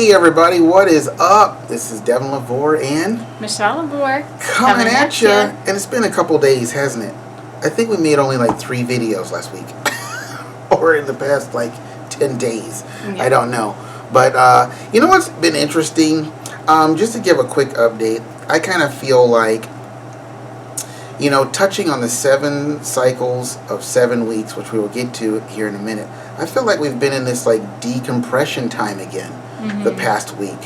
Hey everybody, what is up? This is Devin, LaVore, and Michelle LaVore coming at you. And it's been a couple days, hasn't it? I think we made only like 3 videos last week. Or in the past like 10 days. Yeah. I don't know. But you know what's been interesting? Just to give a quick update, I kind of feel like, you know, touching on the 7 cycles of 7 weeks, which we will get to here in a minute, I feel like we've been in this like decompression time again the past week.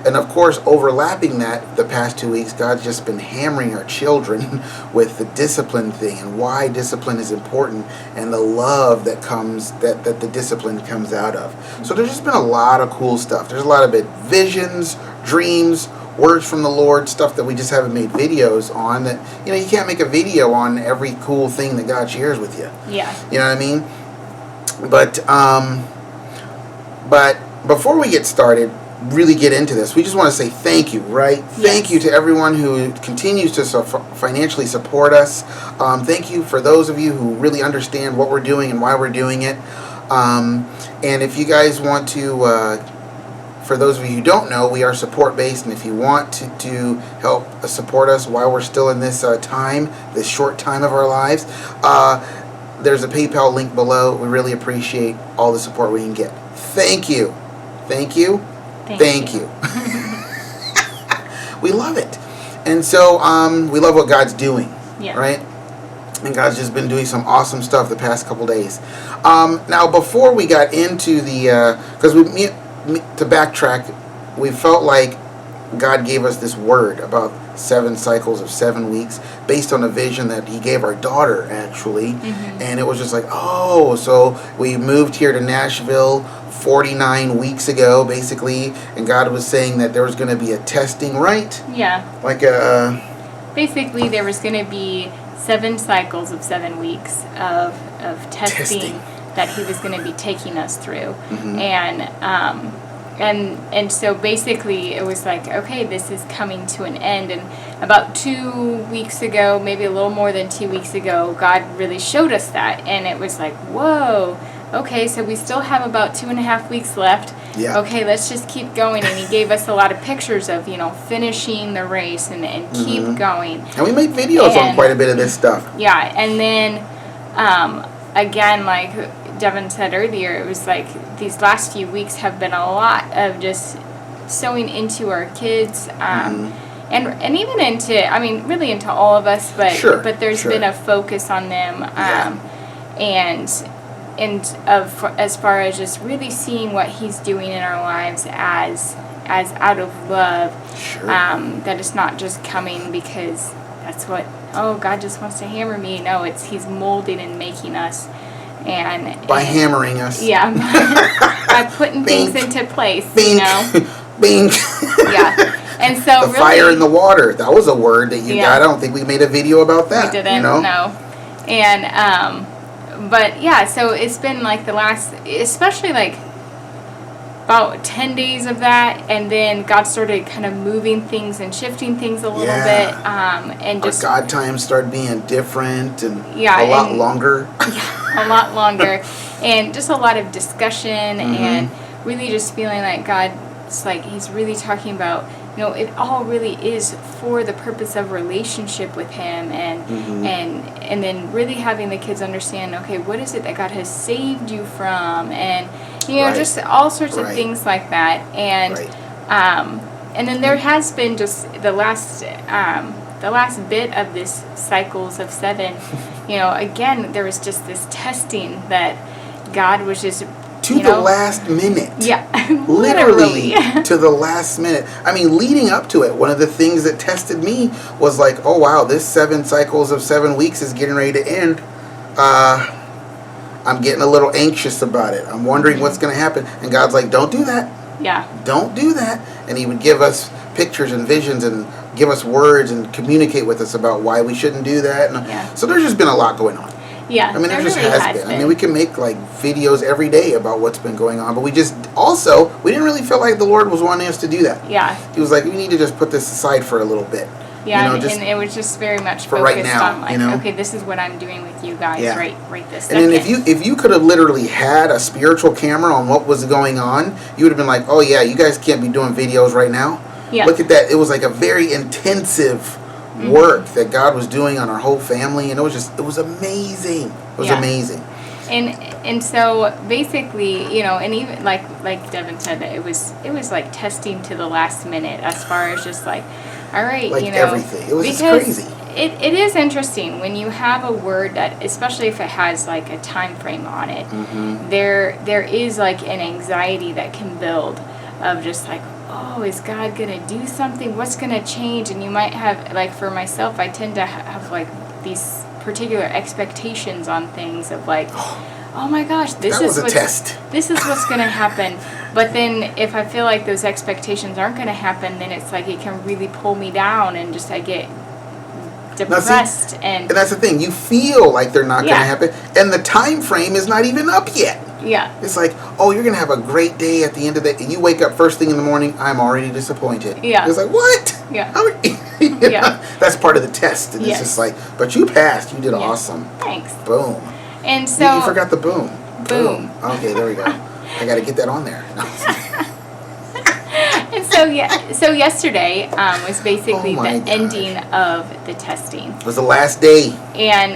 And of course, overlapping that the past 2 weeks, God's just been hammering our children with the discipline thing and why discipline is important and the love that comes, that the discipline comes out of. So there's just been a lot of cool stuff. There's a lot of it, visions, dreams, words from the Lord, stuff that we just haven't made videos on. That, you know, you can't make a video on every cool thing that God shares with you. Yeah. You know what I mean? But before we get started, really get into this, we just want to say thank you, right? Yes. Thank you to everyone who continues to financially support us. Thank you for those of you who really understand what we're doing and why we're doing it. And if you guys want to, for those of you who don't know, we are support-based, and if you want to help support us while we're still in this time, this short time of our lives, there's a PayPal link below. We really appreciate all the support we can get. Thank you. Thank you. Thank you. We love it. And so we love what God's doing, right? And God's just been doing some awesome stuff the past couple days. Now, before we got into the, because to backtrack, we felt like God gave us this word about 7 cycles of 7 weeks based on a vision that he gave our daughter, actually. And it was just like, oh, so we moved here to Nashville 49 weeks ago, basically, and God was saying that there was going to be a testing, right? Yeah. Like a... Basically, there was going to be 7 cycles of 7 weeks of testing that he was going to be taking us through. And so basically it was like, okay, this is coming to an end. And about 2 weeks ago, maybe a little more than 2 weeks ago, God really showed us that. And it was like, whoa, okay, so we still have about 2.5 weeks left. Yeah. Okay, let's just keep going. And he gave us a lot of pictures of, you know, finishing the race and keep going. And we made videos on quite a bit of this stuff. Yeah, and then again, like Devin said earlier, it was like these last few weeks have been a lot of just sowing into our kids, and even into, I mean, really into all of us, but there's been a focus on them, and as far as just really seeing what he's doing in our lives as out of love, that it's not just coming because that's what, oh, God just wants to hammer me. No, he's molding and making us. And by hammering us. Yeah. By putting things into place, Bing. You know. Bing. Yeah. And so the really, fire in the water. That was a word that you got. I don't think we made a video about that. We didn't, you know? No. And but yeah, so it's been like the last, especially like about 10 days of that, and then God started kind of moving things and shifting things a little bit, and just our God times started being different and a lot longer. Yeah, a lot longer, and just a lot of discussion, and really just feeling like God's like he's really talking about, you know, it all really is for the purpose of relationship with him, and then really having the kids understand, okay, what is it that God has saved you from, and you know, just all sorts of things like that, and then there has been just the last bit of this cycles of 7. You know, again, there was just this testing that God was just to the last minute. Yeah, literally to the last minute. I mean, leading up to it, one of the things that tested me was like, oh wow, this 7 cycles of 7 weeks is getting ready to end. I'm getting a little anxious about it. I'm wondering what's going to happen. And God's like, don't do that. Yeah. Don't do that. And he would give us pictures and visions and give us words and communicate with us about why we shouldn't do that. And so there's just been a lot going on. Yeah. I mean, there just has been. I mean, we can make like videos every day about what's been going on, but we didn't really feel like the Lord was wanting us to do that. Yeah. He was like, we need to just put this aside for a little bit. Yeah, you know, and it was just very much for focused right now, on like, you know? okay, this is what I'm doing with you guys right this And second. then if you could have literally had a spiritual camera on what was going on, you would have been like, oh yeah, you guys can't be doing videos right now. Yeah. Look at that. It was like a very intensive work that God was doing on our whole family, and it was amazing. It was amazing. And so basically, you know, and even like Devin said, it was like testing to the last minute as far as just like, all right, like, you know, everything. It was just crazy. It is interesting when you have a word that, especially if it has like a time frame on it, there is like an anxiety that can build of just like, oh, is God gonna do something? What's gonna change? And you might have, like, for myself, I tend to have like these particular expectations on things of like, oh my gosh, this is what's gonna happen. But then if I feel like those expectations aren't gonna happen, then it's like it can really pull me down, and just I get depressed. And that's the thing, you feel like they're not gonna happen, and the time frame is not even up yet. Yeah. It's like, oh, you're going to have a great day at the end of the day. And you wake up first thing in the morning, I'm already disappointed. Yeah. It's like, what? Yeah. That's part of the test. And it's just like, but you passed. You did awesome. Thanks. Boom. And so. You forgot the boom. Boom. Okay, there we go. I got to get that on there. No. And so yesterday was basically the ending of the testing. It was the last day. And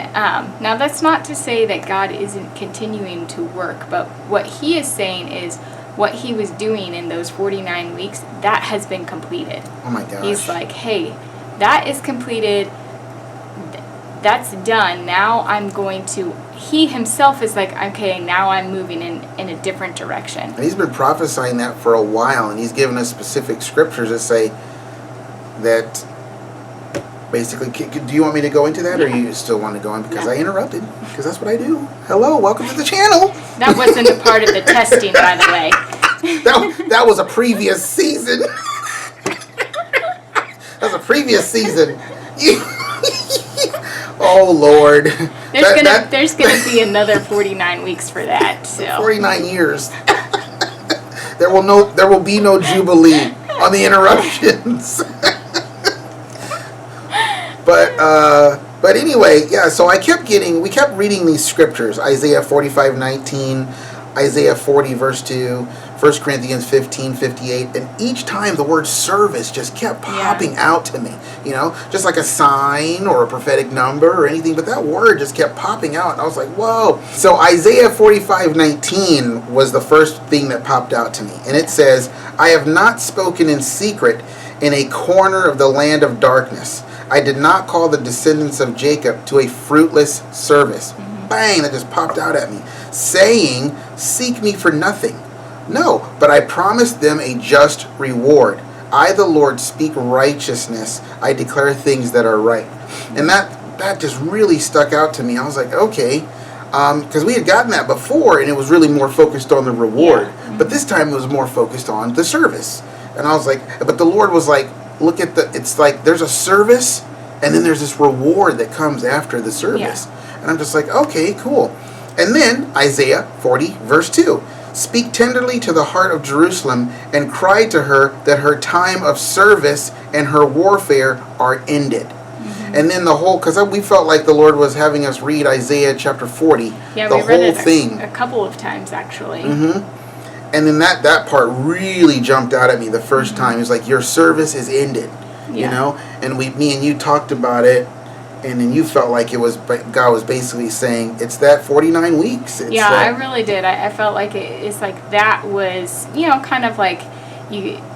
now that's not to say that God isn't continuing to work, but what he is saying is what he was doing in those 49 weeks, that has been completed. Oh my gosh. He's like, hey, that is completed. That's done. Now I'm going to, he himself is like, okay, now I'm moving in a different direction. And he's been prophesying that for a while, and he's given us specific scriptures that say that basically, do you want me to go into that, or you still want to go in? Because I interrupted, because that's what I do. Hello, welcome to the channel. That wasn't a part of the testing, by the way. that was a previous season. That was a previous season. Oh Lord! There's gonna be another 49 weeks for that. So 49 years. There will be no Jubilee on the interruptions. But anyway, yeah. So we kept reading these scriptures: Isaiah 45:19, Isaiah 40 verse 2, 1 Corinthians 15:58, and each time the word service just kept popping out to me, you know, just like a sign or a prophetic number or anything, but that word just kept popping out, and I was like, whoa. So Isaiah 45:19 was the first thing that popped out to me, and it says, I have not spoken in secret in a corner of the land of darkness. I did not call the descendants of Jacob to a fruitless service. Bang, that just popped out at me. Saying, seek me for nothing. No, but I promised them a just reward. I, the Lord, speak righteousness. I declare things that are right. And that just really stuck out to me. I was like, okay, because we had gotten that before, and it was really more focused on the reward. Yeah. But this time it was more focused on the service. And I was like, but the Lord was like, look at it's like there's a service, and then there's this reward that comes after the service. Yeah. And I'm just like, okay, cool. And then Isaiah 40 verse 2. Speak tenderly to the heart of Jerusalem and cry to her that her time of service and her warfare are ended. Mm-hmm. And then because we felt like the Lord was having us read Isaiah chapter 40, yeah, the we read whole it thing. A couple of times, actually. Mm-hmm. And then that part really jumped out at me the first time. It was like, your service is ended, you know? And me and you talked about it, and then you felt like God was basically saying, it's that 49 weeks. I really did. I felt like it's like that was, you know, kind of like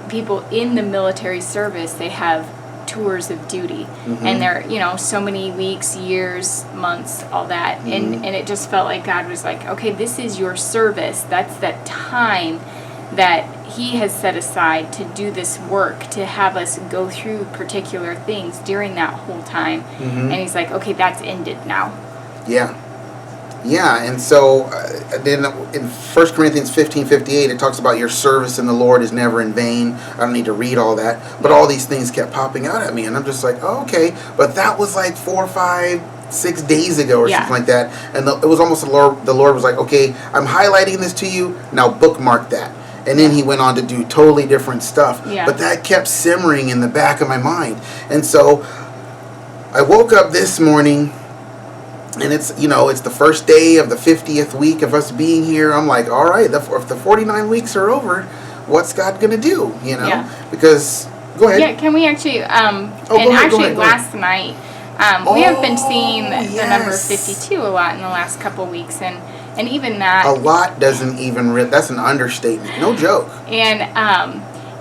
people in the military service, they have tours of duty. Mm-hmm. And they're, you know, so many weeks, years, months, all that. Mm-hmm. And it just felt like God was like, okay, this is your service. That's that time that he has set aside to do this work, to have us go through particular things during that whole time. Mm-hmm. And he's like, okay, that's ended now. Yeah. Yeah, and so then in 1 Corinthians 15:58, it talks about your service in the Lord is never in vain. I don't need to read all that. But all these things kept popping out at me, and I'm just like, oh, okay. But that was like 4, 5, 6 days ago or something like that. And it was almost the Lord was like, okay, I'm highlighting this to you. Now bookmark that. And then he went on to do totally different stuff. Yeah. But that kept simmering in the back of my mind. And so I woke up this morning, and it's the first day of the 50th week of us being here. I'm like, all right, if the 49 weeks are over, what's God gonna do? Yeah. Because go ahead. Yeah, can we actually? Go ahead. Last night, we have been seeing the number Yes. 52 a lot in the last couple of weeks, and even that. A lot doesn't even. That's an understatement. No joke. And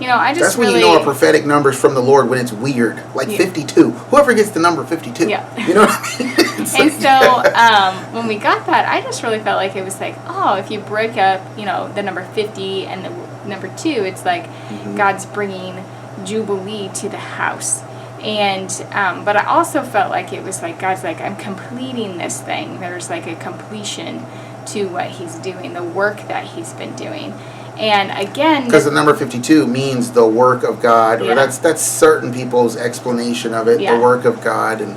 I just That's when really. you know a prophetic number's from the Lord, when it's weird, like 52. Whoever gets the number 52. Yeah. You know what I mean? And so when we got that, I just really felt like it was like, oh, if you break up, the number 50 and the number 2, it's like God's bringing Jubilee to the house. And but I also felt like it was like God's like, I'm completing this thing. There's like a completion to what he's doing, the work that he's been doing. And again, because the number 52 means the work of God, or Yeah. that's certain people's explanation of it, Yeah. the work of God, and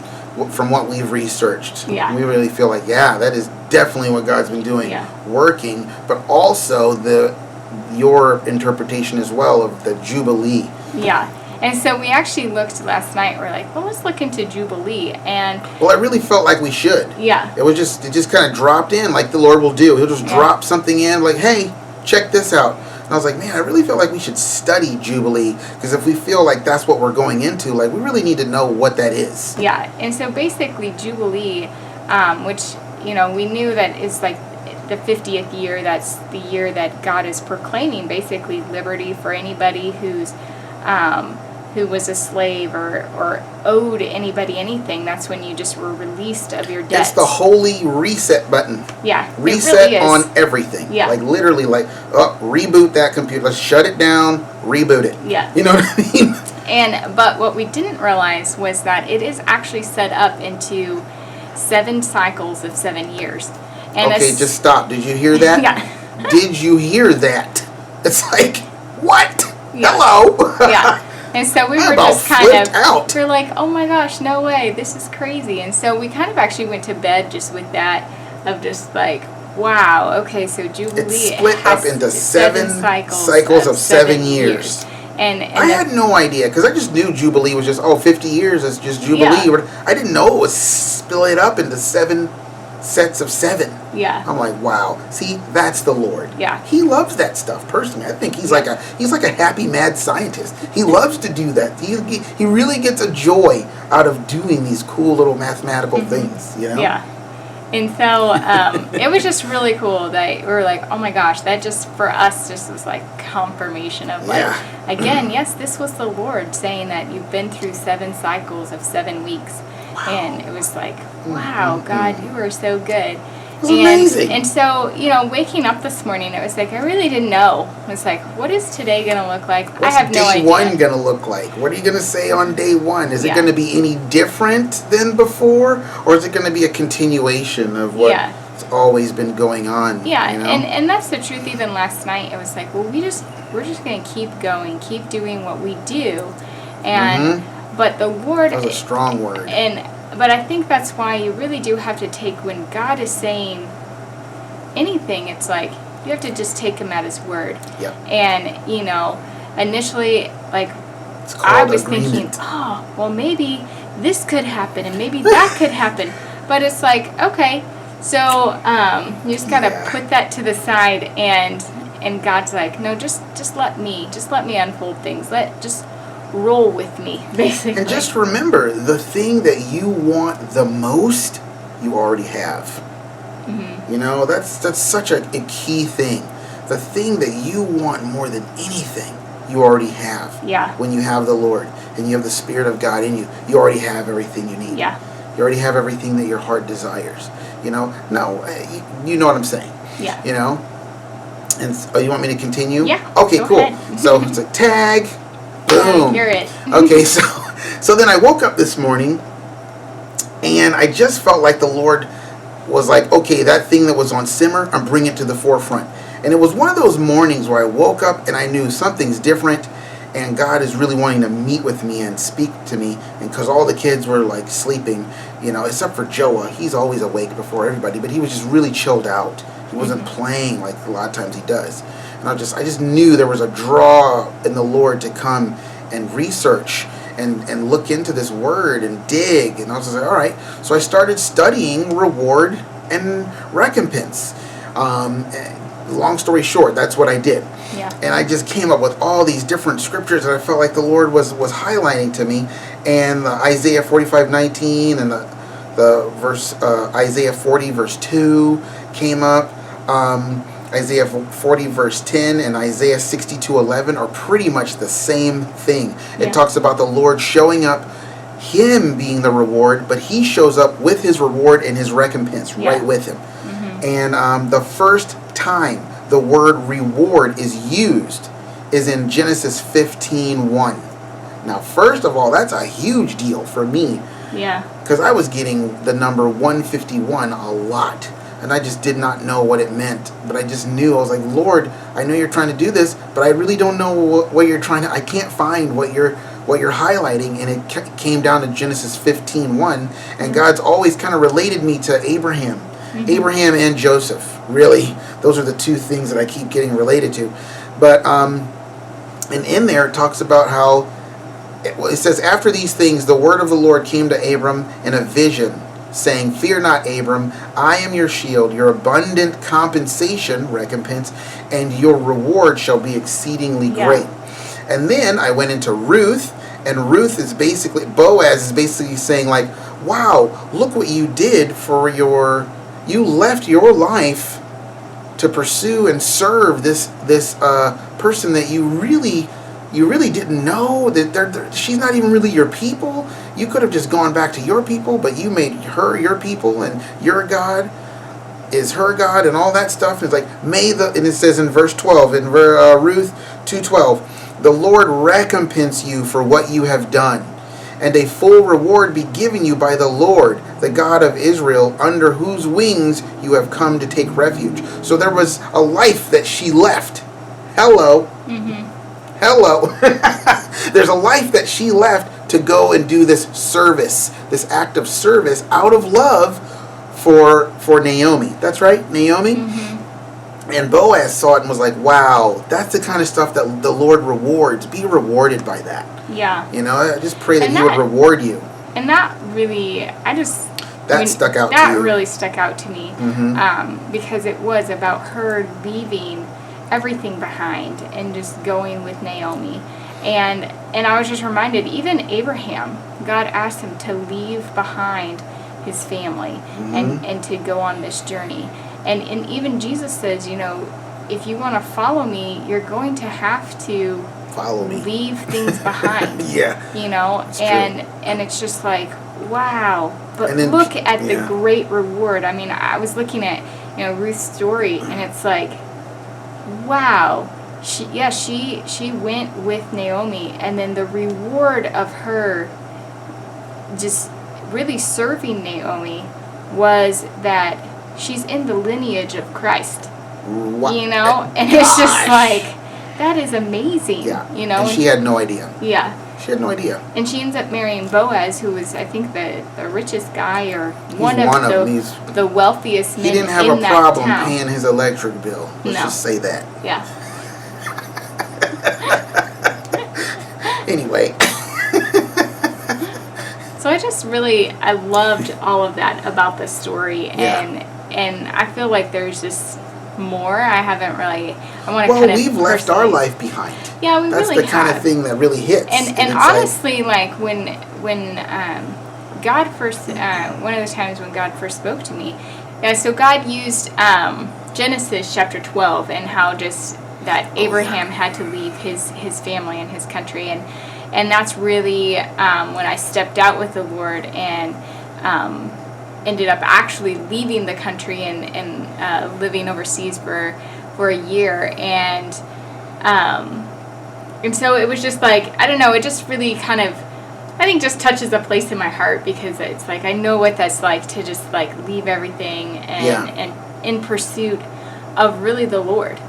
from what we've researched, Yeah. we really feel like, that is definitely what God's been doing, Yeah. working, but also your interpretation as well of the Jubilee. Yeah. And so we actually looked last night. We're like, well, let's look into Jubilee. And Well, I really felt like we should. yeah, It just kind of dropped in, like the Lord will do. He'll just drop something in, like, hey, check this out. And I was like, man, I really feel like we should study Jubilee, because if we feel like that's what we're going into, like, we really need to know what that is. yeah. And so basically Jubilee, which, we knew that is like the 50th year. That's the year that God is proclaiming basically liberty for anybody who was a slave or owed anybody anything. That's when you just were released of your debts. It's the holy reset button. Yeah, Reset it really is. on everything. Yeah. Like, literally, like, reboot that computer. Let's shut it down, reboot it. Yeah. You know what I mean? But what we didn't realize was that it is actually set up into 7 cycles of 7 years. And Okay, just stop. Did you hear that? Yeah. Did you hear that? It's like, what? Yeah. Hello? Yeah. And so we I were about just kind flipped of, out. we're like, oh my gosh, no way, this is crazy. And so we kind of actually went to bed just with that, of just like, wow, okay, so Jubilee It's split has up into 7 cycles of 7 years. And I had no idea, because I just knew Jubilee was just, 50 years, it's just Jubilee. Yeah. But I didn't know it was split up into 7 sets of 7. Yeah. I'm like, wow. See, that's the Lord. Yeah. He loves that stuff, personally. I think he's like a happy mad scientist. He loves to do that. He really gets a joy out of doing these cool little mathematical things, Yeah. And so it was just really cool that we were like, oh my gosh, that just for us just was like confirmation of like, again, yes, this was the Lord saying that you've been through 7 cycles of 7 weeks. Wow. And it was like, wow, God, you are so good. It was amazing. And so, waking up this morning, it was like, I really didn't know. It was like, what is today going to look like? What's I have no idea. day 1 going to look like? What are you going to say on day 1? Is it going to be any different than before? Or is it going to be a continuation of what's always been going on? Yeah, and that's the truth. Even last night, it was like, well, we're just going to keep going, keep doing what we do. And but the Lord... That was a strong word. But I think that's why you really do have to take, when God is saying anything, it's like, you have to just take him at his word. Yep. And, initially, like, I was thinking, well, maybe this could happen, and maybe that could happen. But it's like, okay, so you just got to put that to the side, and God's like, no, just let me unfold things. Just roll with me, basically. And just remember, the thing that you want the most, you already have. That's such a key thing. The thing that you want more than anything, you already have. Yeah. When you have the Lord and you have the Spirit of God in you, you already have everything you need. Yeah. You already have everything that your heart desires. You know what I'm saying. Yeah. And you want me to continue? Yeah. Okay, Go cool. ahead. So it's like tag. Boom. Hear it. Okay, so then I woke up this morning, and I just felt like the Lord was like, okay, that thing that was on simmer, I'm bringing it to the forefront. And it was one of those mornings where I woke up and I knew something's different, and God is really wanting to meet with me and speak to me. And because all the kids were like sleeping, except for Joah, he's always awake before everybody, but he was just really chilled out. He wasn't playing like a lot of times he does. And I just knew there was a draw in the Lord to come and research and look into this word and dig. And I was just like, all right. So I started studying reward and recompense. Long story short, that's what I did. Yeah. And I just came up with all these different scriptures that I felt like the Lord was highlighting to me. And Isaiah 45:19 and the verse Isaiah 40 verse 2 came up. Isaiah 40 verse 10 and Isaiah 62:11 are pretty much the same thing. It talks about the Lord showing up, him being the reward, but he shows up with his reward and his recompense right with him. And the first time the word reward is used is in Genesis 15:1. Now, first of all, that's a huge deal for me. Yeah. Because I was getting the number 151 a lot. And I just did not know what it meant. But I just knew, I was like, Lord, I know you're trying to do this, but I really don't know what you're trying to, I can't find what you're highlighting. And it came down to Genesis 15:1. And God's always kind of related me to Abraham. Abraham and Joseph. Really, those are the two things that I keep getting related to. But, and in there it talks about how, it says, after these things, the word of the Lord came to Abram in a vision, saying, fear not, Abram, I am your shield, your abundant compensation, recompense, and your reward shall be exceedingly great. And then I went into Ruth, and Ruth is basically, Boaz is basically saying like, wow, look what you did for you left your life to pursue and serve this person that you really didn't know, that she's not even really your people. You could have just gone back to your people, but you made her your people, and your God is her God, and all that stuff. It's like, and it says in verse 12, in Ruth 2:12, the Lord recompense you for what you have done, and a full reward be given you by the Lord, the God of Israel, under whose wings you have come to take refuge. So there was a life that she left. Hello. Hello. There's a life that she left to go and do this service, this act of service out of love for Naomi. That's right, Naomi. And Boaz saw it and was like, wow, that's the kind of stuff that the Lord rewards. Be rewarded by that. Yeah. You know, I just pray that he would reward you. And that really, stuck out to you. That really stuck out to me. Because it was about her leaving everything behind and just going with Naomi. And I was just reminded, even Abraham, God asked him to leave behind his family and to go on this journey. And even Jesus says, you know, if you want to follow me, you're going to have to follow me, leave things behind. You know, and it's just like, wow. But then, look at the great reward. I mean, I was looking at, you know, Ruth's story, and it's like, wow. She went with Naomi, and then the reward of her just really serving Naomi was that she's in the lineage of Christ. What? You know? And it's just like, that is amazing. Yeah. You know? And she had no idea. Yeah. She had no idea. And she ends up marrying Boaz, who was, I think, the richest guy, or one of the wealthiest men in that town. He didn't have a problem paying his electric bill. Let's just say that. Yeah. Anyway. So I loved all of that about the story, and I feel like there's just more. I haven't really. We've left our life behind. Yeah, we That's really have. That's the kind of thing that really hits. And honestly, like when God first, one of the times when God first spoke to me, so God used Genesis chapter 12 and how just that Abraham had to leave his family and his country, and that's really when I stepped out with the Lord and ended up actually leaving the country and living overseas for a year, and so it was just like, I don't know, it just really kind of, I think, just touches a place in my heart, because it's like, I know what that's like to just like leave everything and in pursuit of really the Lord.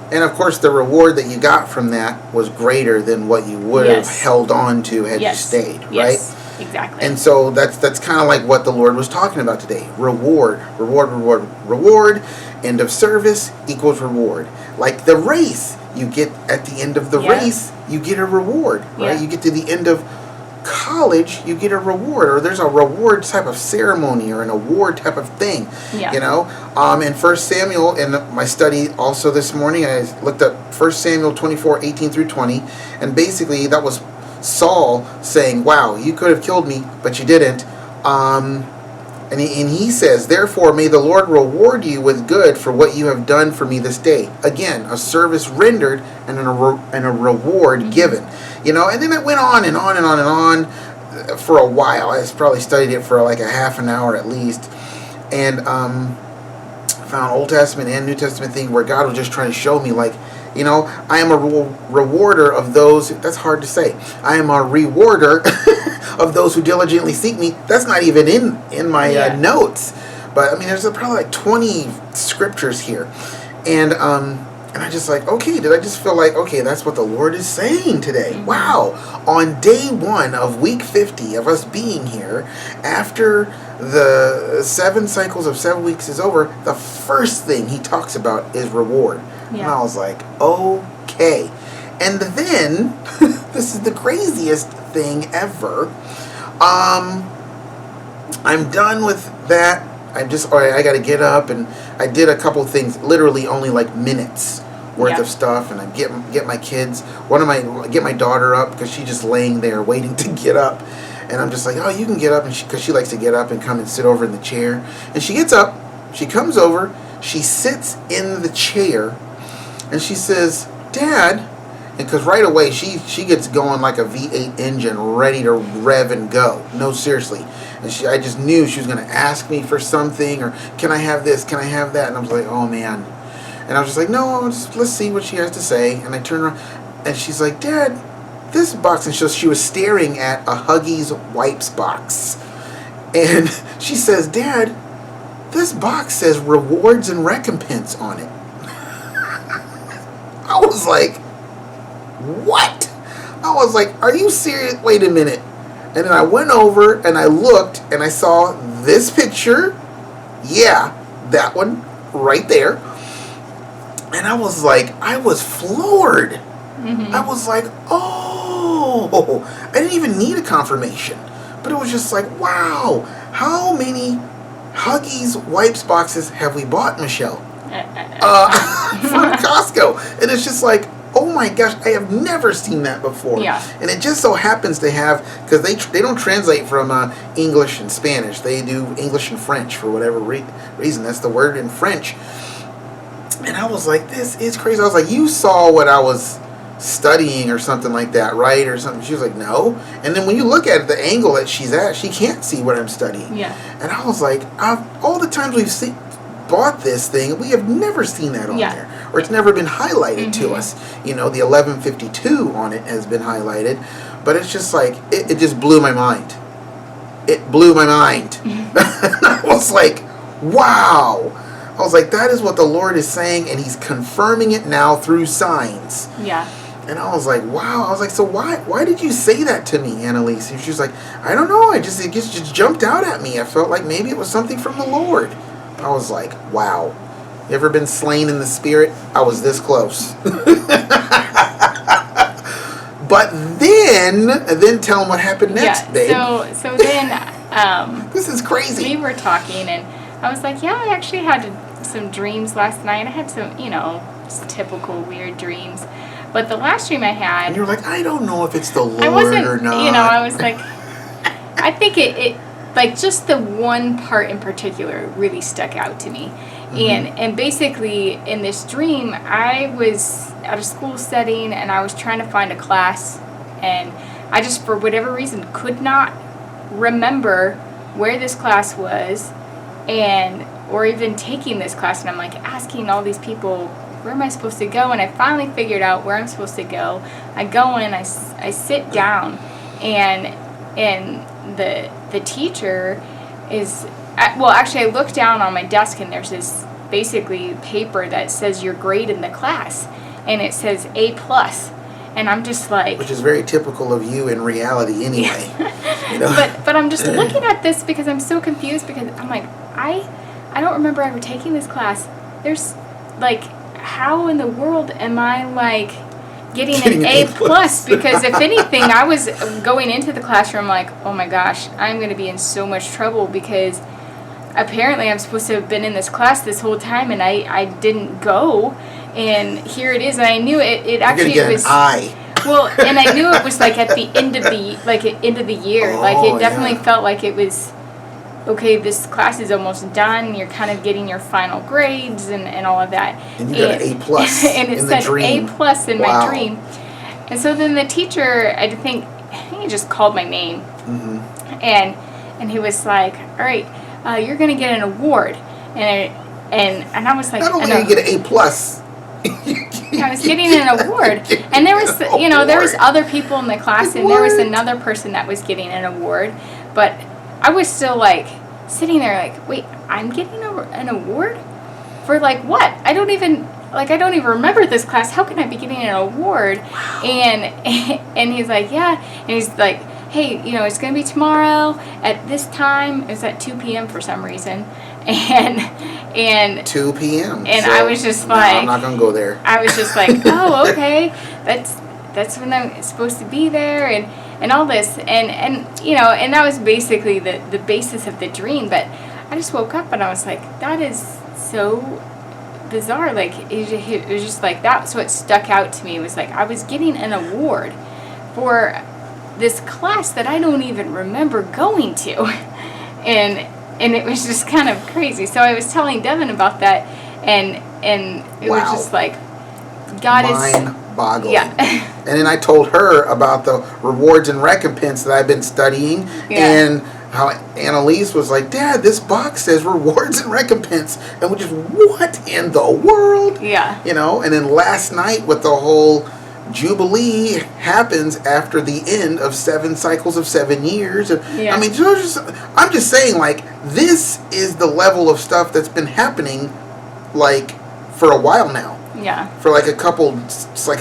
And of course, the reward that you got from that was greater than what you would have held on to had you stayed, right? Yes, exactly. And so that's kind of like what the Lord was talking about today. Reward. End of service equals reward. Like the race, you get at the end of the race, you get a reward, right? You get to the end of college, you get a reward, or there's a reward type of ceremony or an award type of thing. Yeah. You know, in 1 Samuel, in my study also this morning, I looked up 1 Samuel 24:18 through 20, and basically that was Saul saying, "Wow, you could have killed me, but you didn't." And he says, "Therefore may the Lord reward you with good for what you have done for me this day." Again, a service rendered and a reward given. You know, and then it went on and on and on and on for a while. I probably studied it for like a half an hour at least. And found Old Testament and New Testament thing where God was just trying to show me, like, you know, I am a rewarder of those. That's hard to say. I am a rewarder of those who diligently seek me. That's not even in my notes. But, I mean, there's probably like 20 scriptures here. And I just like, okay, did I just feel like, okay, that's what the Lord is saying today. Mm-hmm. Wow. On day 1 of week 50 of us being here, after the 7 cycles of 7 weeks is over, the first thing he talks about is reward. Yeah. And I was like, okay. And then, this is the craziest thing ever. I'm done with that. I got to get up, and I did a couple things, literally only like minutes worth of stuff, and I get my kids. Get my daughter up because she's just laying there waiting to get up, and I'm just like, oh, you can get up, and because she likes to get up and come and sit over in the chair, and she gets up, she comes over, she sits in the chair, and she says, "Dad," and because right away she gets going like a V8 engine, ready to rev and go. No, seriously. And I just knew she was going to ask me for something, or can I have this, can I have that? And I was like, oh man. And I was just like, no, let's see what she has to say. And I turned around, and she's like, "Dad, this box." And she was staring at a Huggies wipes box. And she says, "Dad, this box says rewards and recompense on it." I was like, what? I was like, are you serious? Wait a minute. And then I went over and I looked and I saw this picture. Yeah, that one right there. And I was like, I was floored. Mm-hmm. I was like, oh, I didn't even need a confirmation. But it was just like, wow, how many Huggies wipes boxes have we bought, Michelle? From Costco. And it's just like, oh my gosh, I have never seen that before. Yeah. And it just so happens to have, because they don't translate from English and Spanish. They do English and French for whatever reason. That's the word in French. And I was like, this is crazy. I was like, you saw what I was studying or something like that, right? Or something. She was like, no. And then when you look at it, the angle that she's at, she can't see what I'm studying. Yeah. And I was like, all the times we've bought this thing, we have never seen that on there. Or it's never been highlighted to us. You know, the 1152 on it has been highlighted. But it's just like, it just blew my mind. It blew my mind. I was like, wow. I was like, that is what the Lord is saying, and he's confirming it now through signs. Yeah. And I was like, wow. I was like, so why did you say that to me, Annalise? And she was like, I don't know. It just jumped out at me. I felt like maybe it was something from the Lord. I was like, wow. You ever been slain in the spirit? I was this close. But then tell them what happened next, babe. So then this is crazy. We were talking, and I was like, yeah, I actually had some dreams last night. I had some, just typical weird dreams. But the last dream I had... And you're like, I don't know if it's the Lord or not. I was like... I think it like, just the one part in particular really stuck out to me. Mm-hmm. And basically, in this dream, I was at a school setting, and I was trying to find a class. And I just, for whatever reason, could not remember where this class was. Or even taking this class, and I'm like asking all these people, where am I supposed to go? And I finally figured out where I'm supposed to go. I go in, I sit down, and the teacher is, well, actually I look down on my desk, and there's this basically paper that says your grade in the class, and it says A+. And I'm just like... Which is very typical of you in reality anyway. But I'm just looking at this because I'm so confused, because I'm like, I don't remember ever taking this class. There's, like, how in the world am I, like... getting an A plus because if anything, I was going into the classroom like, oh my gosh, I'm going to be in so much trouble because apparently I'm supposed to have been in this class this whole time and I didn't go, and here it is, and I knew it actually You're gonna get was an I. well, and I knew it was like at the end of the year. Like it definitely felt like it was okay, this class is almost done, you're kind of getting your final grades and all of that. And you got an A plus and it in said the dream. A plus in my dream. And so then the teacher, I think he just called my name. Mm-hmm. And he was like, all right, you're going to get an award. And I was like... Not only do you get an A plus... I was getting an award. And there was, there was other people in the class, and there was another person that was getting an award. But I was still like sitting there like, wait, I'm getting an award? For like what? I don't even remember this class. How can I be getting an award? Wow. And he's like, yeah. And he's like, hey, it's going to be tomorrow at this time. It was at 2 p.m. for some reason. And 2 p.m. And so I was just no, like, I'm not gonna go there. I was just like, oh, okay, that's when I'm supposed to be there, and all this, and and that was basically the basis of the dream. But I just woke up and I was like, that is so bizarre. Like it was just like that's what stuck out to me. It was like I was getting an award for this class that I don't even remember going to, and it was just kind of crazy. So I was telling Devin about that, and it was just like, God is mind-boggling. Yeah. And then I told her about the rewards and recompense that I've been studying, and how Annalise was like, Dad, this box says rewards and recompense, and we just, what in the world? Yeah. And then last night with the whole Jubilee happens after the end of 7 cycles of 7 years. Yeah. I mean, I'm just saying, like, this is the level of stuff that's been happening, like, for a while now. Yeah. For like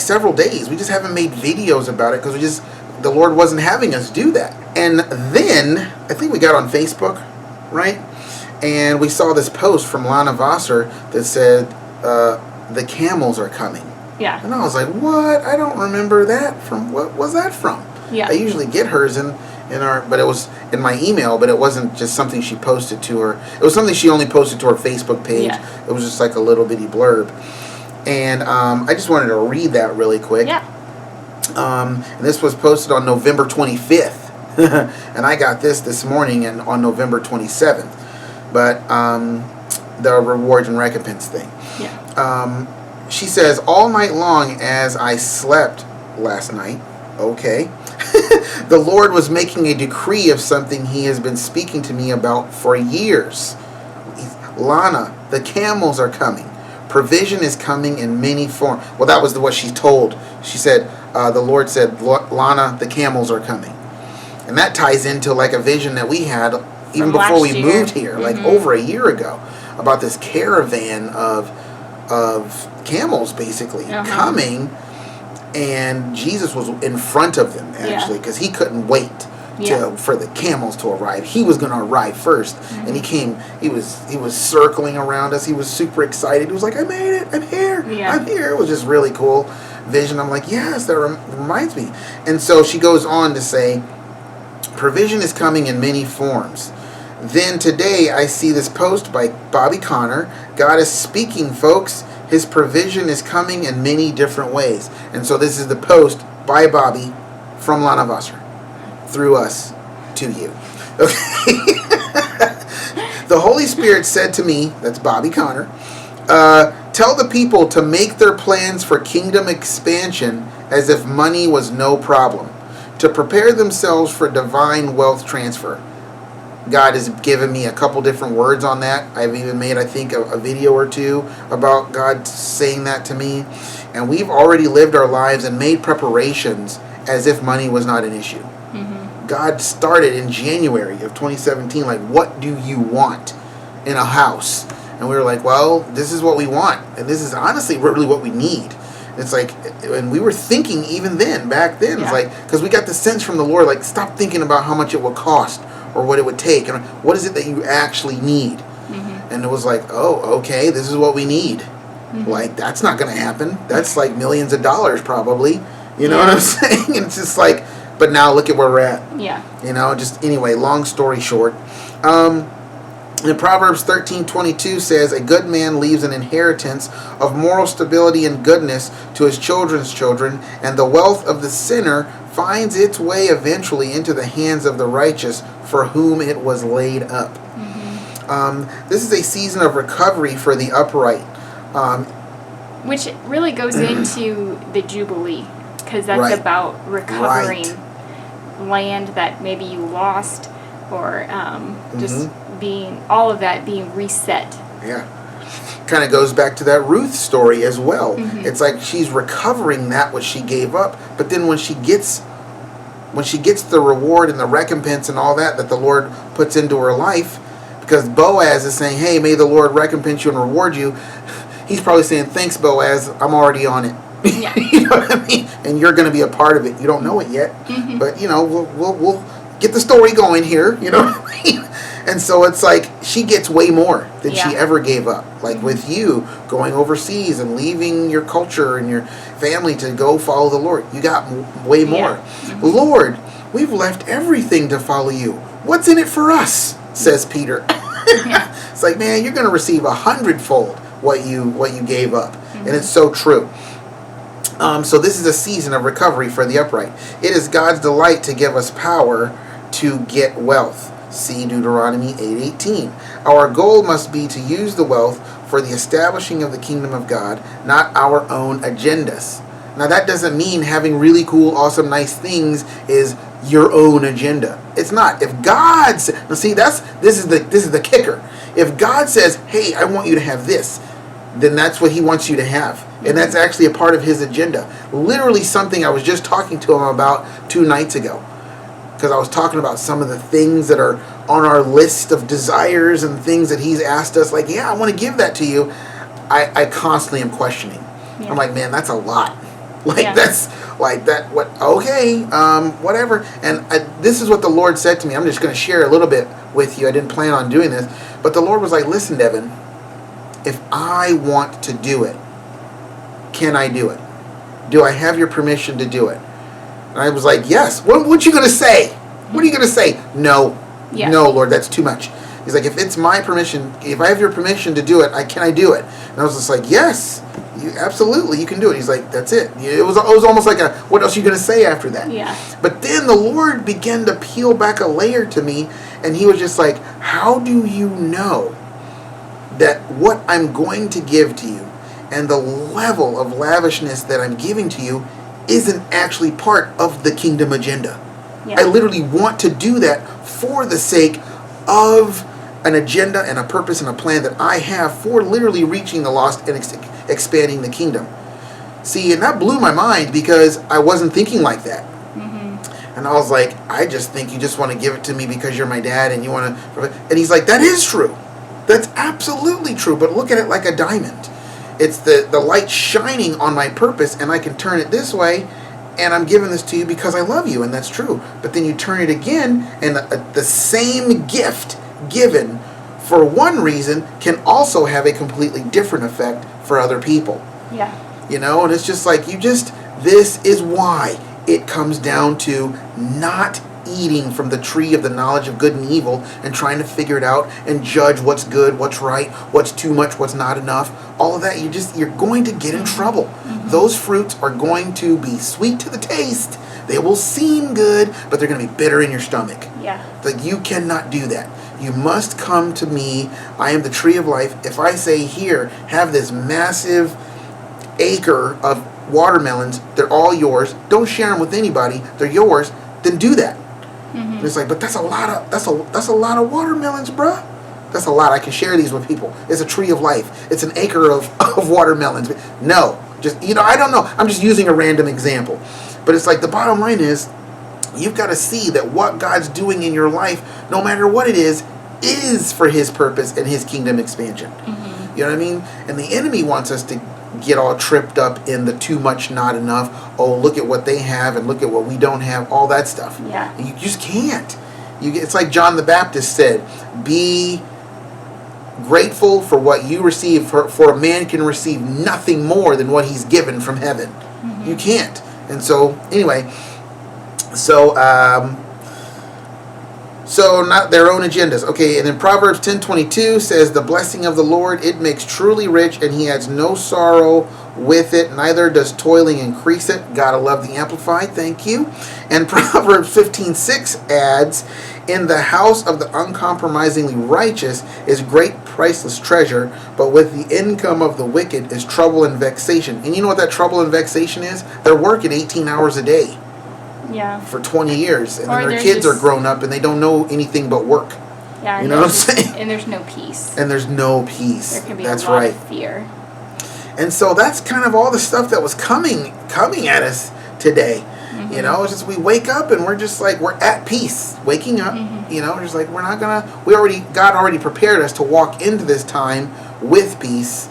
several days. We just haven't made videos about it because the Lord wasn't having us do that. And then, I think we got on Facebook, right? And we saw this post from Lana Vassar that said, the camels are coming. Yeah. And I was like, what? I don't remember that from, what was that from? Yeah. I usually get hers in but it was in my email, but it wasn't just something she posted to her. It was something she only posted to her Facebook page. Yeah. It was just like a little bitty blurb. And I just wanted to read that really quick. Yeah. And this was posted on November 25th. And I got this morning and on November 27th. But the rewards and recompense thing. Yeah. She says, all night long as I slept last night, okay, the Lord was making a decree of something he has been speaking to me about for years. Lana, the camels are coming. Provision is coming in many forms. Well, that was what she told. She said, the Lord said, Lana, the camels are coming. And that ties into like a vision that we had even before we moved here, like over a year ago, about this caravan of camels basically coming, and Jesus was in front of them actually because he couldn't wait for the camels to arrive. He was going to arrive first, and he came. He was circling around us. He was super excited. He was like, "I made it! I'm here! I'm here!" It was just really cool vision. I'm like, yes, that reminds me. And so she goes on to say, provision is coming in many forms. Then today I see this post by Bobby Connor. God is speaking, folks. His provision is coming in many different ways. And so this is the post by Bobby from Lana Vassar through us to you. Okay. The Holy Spirit said to me, that's Bobby Connor, tell the people to make their plans for kingdom expansion as if money was no problem, to prepare themselves for divine wealth transfer. God has given me a couple different words on that. I've even made, I think, a video or two about God saying that to me. And we've already lived our lives and made preparations as if money was not an issue. Mm-hmm. God started in January of 2017, like, what do you want in a house? And we were like, well, this is what we want. And this is honestly really what we need. It's like, and we were thinking even then, back then, it's like, because we got the sense from the Lord, like, stop thinking about how much it will cost or what it would take, and what is it that you actually need. Mm-hmm. And it was like, oh, okay, this is what we need. Mm-hmm. Like, that's not going to happen. That's like millions of dollars probably. You know what I'm saying? And it's just like, but now look at where we're at. Yeah. You know, just anyway, long story short. And Proverbs 13:22 says, a good man leaves an inheritance of moral stability and goodness to his children's children, and the wealth of the sinner finds its way eventually into the hands of the righteous for whom it was laid up. Mm-hmm. This is a season of recovery for the upright. Which really goes into the Jubilee, because that's Right. about recovering land that maybe you lost, or just being, all of that being reset. Yeah. Kind of goes back to that Ruth story as well. Mm-hmm. It's like she's recovering that what she gave up, but then when she gets the reward and the recompense and all that the Lord puts into her life, because Boaz is saying, hey, may the Lord recompense you and reward you, he's probably saying, thanks, Boaz, I'm already on it. Yeah. You know what I mean? And you're going to be a part of it. You don't know it yet, but you know, we'll get the story going here. You know what I mean? And so it's like she gets way more than she ever gave up. Like with you going overseas and leaving your culture and your family to go follow the Lord, you got way more. Lord, we've left everything to follow you. What's in it for us? Says Peter. It's like, man, you're going to receive 100-fold what you gave up, and it's so true. So this is a season of recovery for the upright. It is God's delight to give us power to get wealth. See Deuteronomy 8:18. Our goal must be to use the wealth for the establishing of the kingdom of God, not our own agendas. Now that doesn't mean having really cool, awesome, nice things is your own agenda. It's not. If God's, now see, this is the kicker. If God says, "Hey, I want you to have this," then that's what He wants you to have, and that's actually a part of His agenda. Literally something I was just talking to Him about 2 nights ago, because I was talking about some of the things that are on our list of desires and things that He's asked us. Like, yeah, I want to give that to you. I constantly am questioning. Yeah. I'm like, man, that's a lot. Like that's like that. What? Okay, whatever. And this is what the Lord said to me. I'm just going to share a little bit with you. I didn't plan on doing this, but the Lord was like, "Listen, Devin, if I want to do it, can I do it? Do I have your permission to do it?" And I was like, "Yes." What you going to say? What are you going to say? No. Yeah. No, Lord, that's too much. He's like, if it's my permission, if I have your permission to do it, can I do it? And I was just like, yes, absolutely, you can do it. He's like, that's it. It was almost like what else are you going to say after that? Yeah. But then the Lord began to peel back a layer to me, and He was just like, how do you know that what I'm going to give to you and the level of lavishness that I'm giving to you isn't actually part of the kingdom agenda? Yeah. I literally want to do that for the sake of an agenda and a purpose and a plan that I have for literally reaching the lost and expanding the kingdom. See, and that blew my mind because I wasn't thinking like that. Mm-hmm. And I was like, I just think you just want to give it to me because you're my dad and you want to... And He's like, that is true. That's absolutely true. But look at it like a diamond. It's the light shining on my purpose, and I can turn it this way, and I'm giving this to you because I love you, and that's true. But then you turn it again, and the same gift given for one reason can also have a completely different effect for other people. Yeah. You know, and it's just like this is why it comes down to not eating from the tree of the knowledge of good and evil and trying to figure it out and judge what's good, what's right, what's too much, what's not enough. All of that, you're going to get in trouble. Mm-hmm. Those fruits are going to be sweet to the taste. They will seem good, but they're going to be bitter in your stomach. Yeah. Like, you cannot do that. You must come to me. I am the tree of life. If I say, here, have this massive acre of watermelons, they're all yours. Don't share them with anybody. They're yours. Then do that. Mm-hmm. And it's like, but that's a lot of watermelons, bruh. That's a lot. I can share these with people. It's a tree of life. It's an acre of watermelons. No, just, I don't know. I'm just using a random example. But it's like the bottom line is, you've got to see that what God's doing in your life, no matter what it is for His purpose and His kingdom expansion. Mm-hmm. You know what I mean? And the enemy wants us to get all tripped up in the too much, not enough. Oh, look at what they have and look at what we don't have. All that stuff. Yeah. And you just can't. It's like John the Baptist said, be grateful for what you receive. For a man can receive nothing more than what he's given from heaven. Mm-hmm. You can't. And so, anyway, so not their own agendas. Okay, and then Proverbs 10:22 says, the blessing of the Lord, it makes truly rich, and he adds no sorrow with it, neither does toiling increase it. Gotta love the Amplified, thank you. And Proverbs 15:6 adds, in the house of the uncompromisingly righteous is great priceless treasure, but with the income of the wicked is trouble and vexation. And you know what that trouble and vexation is? They're working 18 hours a day. Yeah. For 20 years. And then their kids just are grown up and they don't know anything but work. Yeah. You know what I'm saying? And there's no peace. And there's no peace. There can be that's a lot right. of fear. And so that's kind of all the stuff that was coming at us today. Mm-hmm. You know, it's just we wake up and we're just like, we're at peace. Waking up, mm-hmm. You know, just like we're not gonna, God already prepared us to walk into this time with peace.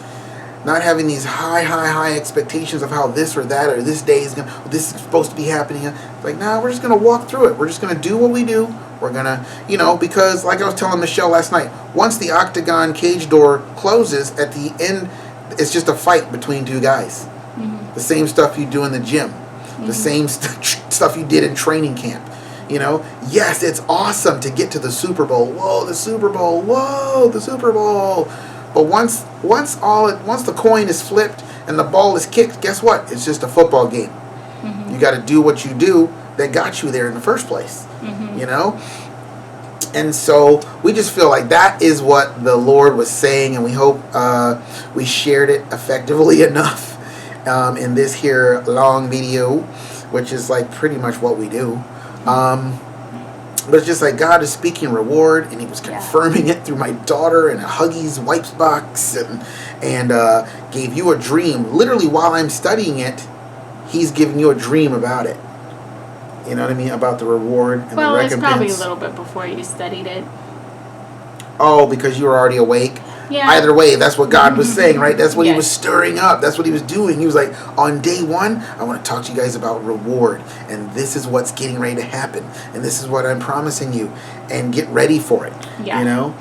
Not having these high expectations of how this or that or this day is this is supposed to be happening. Like, nah, we're just gonna walk through it. We're just gonna do what we do. We're gonna, you know, because like I was telling Michelle last night, once the octagon cage door closes, at the end, it's just a fight between two guys. Mm-hmm. The same stuff you do in the gym, mm-hmm. the same stuff you did in training camp. You know, yes, it's awesome to get to the Super Bowl. Whoa, the Super Bowl. Whoa, the Super Bowl. But once the coin is flipped and the ball is kicked, guess what? It's just a football game. Mm-hmm. You got to do what you do that got you there in the first place. Mm-hmm. You know? And so we just feel like that is what the Lord was saying, and we hope we shared it effectively enough in this here long video, which is like pretty much what we do. But it's just like God is speaking reward, and he was confirming it through my daughter in a Huggies wipes box, and gave you a dream. Literally, while I'm studying it, he's giving you a dream about it. You know what I mean? About the reward and the recompense. Well, it's probably a little bit before you studied it. Oh, because you were already awake? Yeah. Either way, that's what God was saying, right? That's what he was stirring up. That's what he was doing. He was like, on day one, I want to talk to you guys about reward. And this is what's getting ready to happen. And this is what I'm promising you. And get ready for it. Yeah. You know?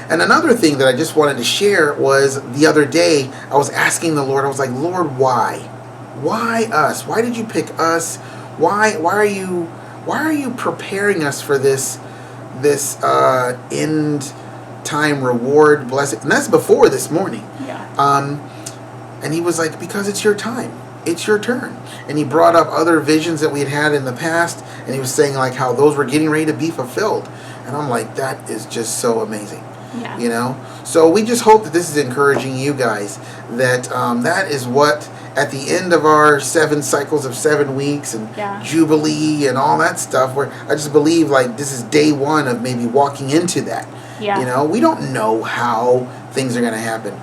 And another thing that I just wanted to share was the other day, I was asking the Lord, I was like, Lord, why? Why us? Why did you pick us? Why are you preparing us for this end time reward blessing? And that's before this morning. Yeah. And he was like, because it's your time. It's your turn. And he brought up other visions that we had in the past, and he was saying like how those were getting ready to be fulfilled. And I'm like, that is just so amazing. Yeah. You know? So we just hope that this is encouraging you guys, that that is what, at the end of our 7 cycles of 7 weeks and Jubilee and all that stuff, where I just believe like this is day one of maybe walking into that. Yeah. You know, we don't know how things are going to happen.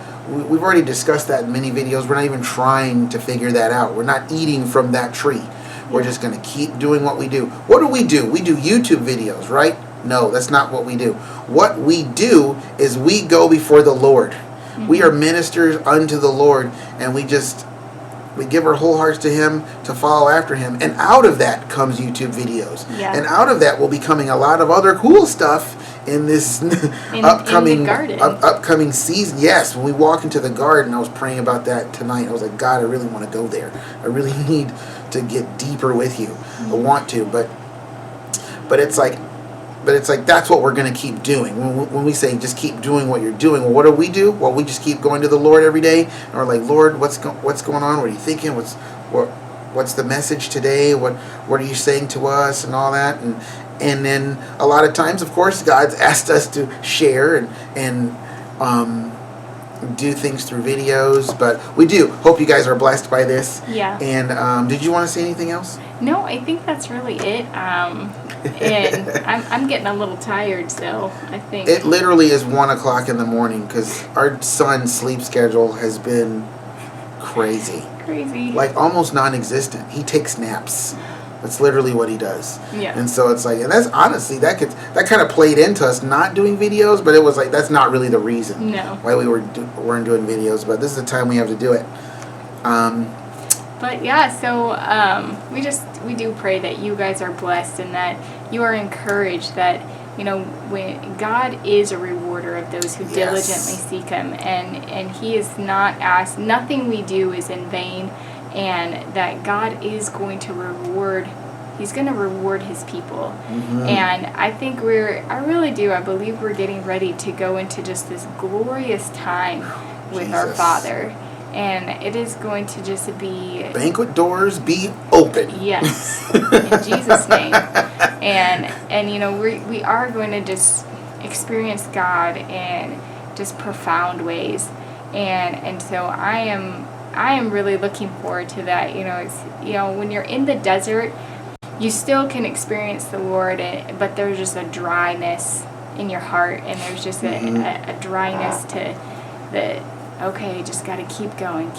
We've already discussed that in many videos. We're not even trying to figure that out. We're not eating from that tree. We're just going to keep doing what we do. What do? We do YouTube videos, right? No, that's not what we do. What we do is we go before the Lord. Mm-hmm. We are ministers unto the Lord, and we give our whole hearts to him to follow after him. And out of that comes YouTube videos. Yeah. And out of that will be coming a lot of other cool stuff in this upcoming season. Yes, when we walk into the garden, I was praying about that tonight. I was like, God, I really want to go there. I really need to get deeper with you. Mm-hmm. I want to, but it's like that's what we're going to keep doing. When we say just keep doing what you're doing, well, what do? Well, we just keep going to the Lord every day, and we're like, Lord, what's going on? What are you thinking? What's the message today? What are you saying to us and all that? And then a lot of times, of course, God's asked us to share and do things through videos, but we do hope you guys are blessed by this. Yeah. And did you want to say anything else? No, I think that's really it. And I'm getting a little tired, so I think it literally is 1:00 in the morning because our son's sleep schedule has been crazy, like almost non-existent. He takes naps. That's literally what he does. Yeah. And so it's like, and that's honestly that kind of played into us not doing videos, but it was like that's not really the reason why we weren't doing videos. But this is the time we have to do it. But yeah, so we do pray that you guys are blessed and that you are encouraged, that when God is a rewarder of those who diligently seek Him, and He is not asked, nothing we do is in vain, and that God is going to reward. He's going to reward His people. And I think I believe we're getting ready to go into just this glorious time with our Father. And it is going to just be... banquet doors be open. Yes, in Jesus' name. And we are going to just experience God in just profound ways. And so I am really looking forward to that. It's when you're in the desert, you still can experience the Lord, but there's just a dryness in your heart, and there's just a dryness to the, okay, just got to keep going,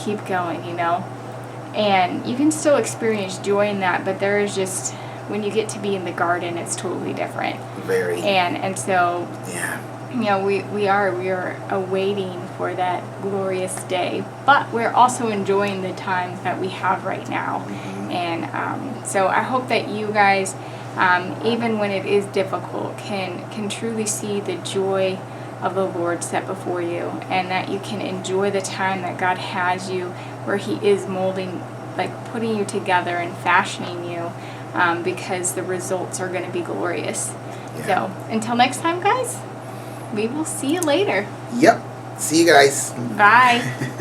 and you can still experience joy in that, but there is just, when you get to be in the garden, it's totally different. Very. And so, yeah. We are awaiting for that glorious day, but we're also enjoying the times that we have right now. And so I hope that you guys, even when it is difficult, can truly see the joy of the Lord set before you, and that you can enjoy the time that God has you, where He is molding, like putting you together and fashioning you, because the results are going to be glorious. Yeah. So until next time, guys, we will see you later. Yep. See you guys. Bye.